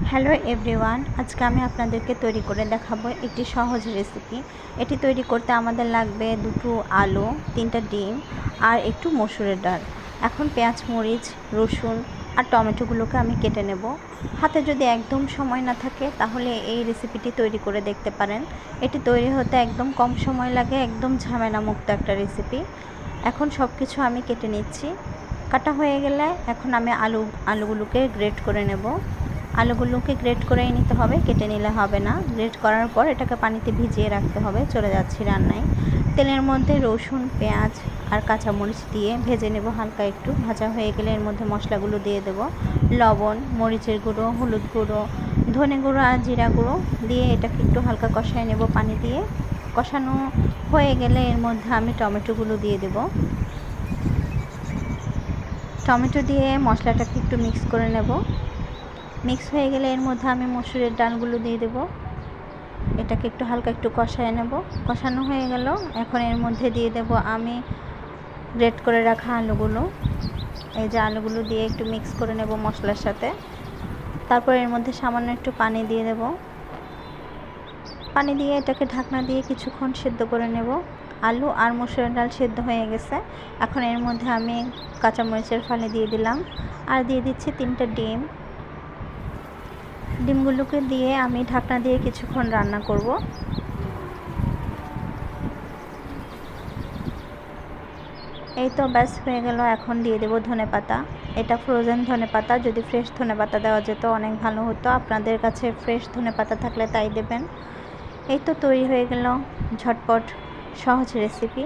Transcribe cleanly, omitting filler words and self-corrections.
Hello everyone, আজকে আমি আপনাদেরকে তৈরি করে দেখাবো একটি সহজ রেসিপি। এটি তৈরি করতে আমাদের লাগবে দুটো আলু, 3টা ডিম আর একটু মসুরের ডাল। এখন পেঁয়াজ, মরিচ, রসুন আর টমেটোগুলোকে আমি কেটে নেব। হাতে যদি একদম সময় না থাকে তাহলে এই রেসিপিটি তৈরি করে দেখতে পারেন। এটি তৈরি হতে একদম কম সময় লাগে, একদম ঝামেলামুক্ত একটা রেসিপি। এখন সব কিছু আমি কেটে নিচ্ছি। কাটা হয়ে গেলে এখন আমি আলুগুলোকে গ্রেট করে নেব। আলুগুলোকে গ্রেট করেই নিতে হবে, কেটে নিলে হবে না। গ্রেট করার পর এটাকে পানিতে ভিজিয়ে রাখতে হবে। চলে যাচ্ছি রান্নায়। তেলের মধ্যে রসুন, পেঁয়াজ আর কাঁচামরিচ দিয়ে ভেজে নেব। হালকা একটু ভাজা হয়ে গেলে এর মধ্যে মশলাগুলো দিয়ে দেব। লবণ, মরিচের গুঁড়ো, হলুদ গুঁড়ো, ধনে গুঁড়ো আর জিরা গুঁড়ো দিয়ে এটাকে একটু হালকা কষায় নেব পানি দিয়ে। কষানো হয়ে গেলে এর মধ্যে আমি টমেটোগুলো দিয়ে দেব। টমেটো দিয়ে মশলাটাকে একটু মিক্স করে নেব। মিক্স হয়ে গেলে এর মধ্যে আমি মসুরের ডালগুলো দিয়ে দেব। এটাকে একটু হালকা একটু কষায় নেব। কষানো হয়ে গেল, এখন এর মধ্যে দিয়ে দেব আমি গ্রেট করে রাখা আলুগুলো। এই যে আলুগুলো দিয়ে একটু মিক্স করে নেব মশলার সাথে। তারপর এর মধ্যে সামান্য একটু পানি দিয়ে দেব। পানি দিয়ে এটাকে ঢাকনা দিয়ে কিছুক্ষণ সেদ্ধ করে নেব। আলু আর মসুরের ডাল সেদ্ধ হয়ে গেছে। এখন এর মধ্যে আমি কাঁচামরিচের ফালি দিয়ে দিলাম আর দিয়ে দিচ্ছি 3টা ডিম। ডিমগুলোকে দিয়ে আমি ঢাকনা দিয়ে কিছুক্ষণ রান্না করব। এই তো ব্যাস হয়ে গেল। এখন দিয়ে দেব ধনেপাতা। এটা ফ্রোজেন ধনেপাতা, যদি ফ্রেশ ধনেপাতা দেওয়া যেত অনেক ভালো হতো। আপনাদের কাছে ফ্রেশ ধনেপাতা থাকলে তাই দেবেন। এই তো তৈরি হয়ে গেল ঝটপট সহজ রেসিপি।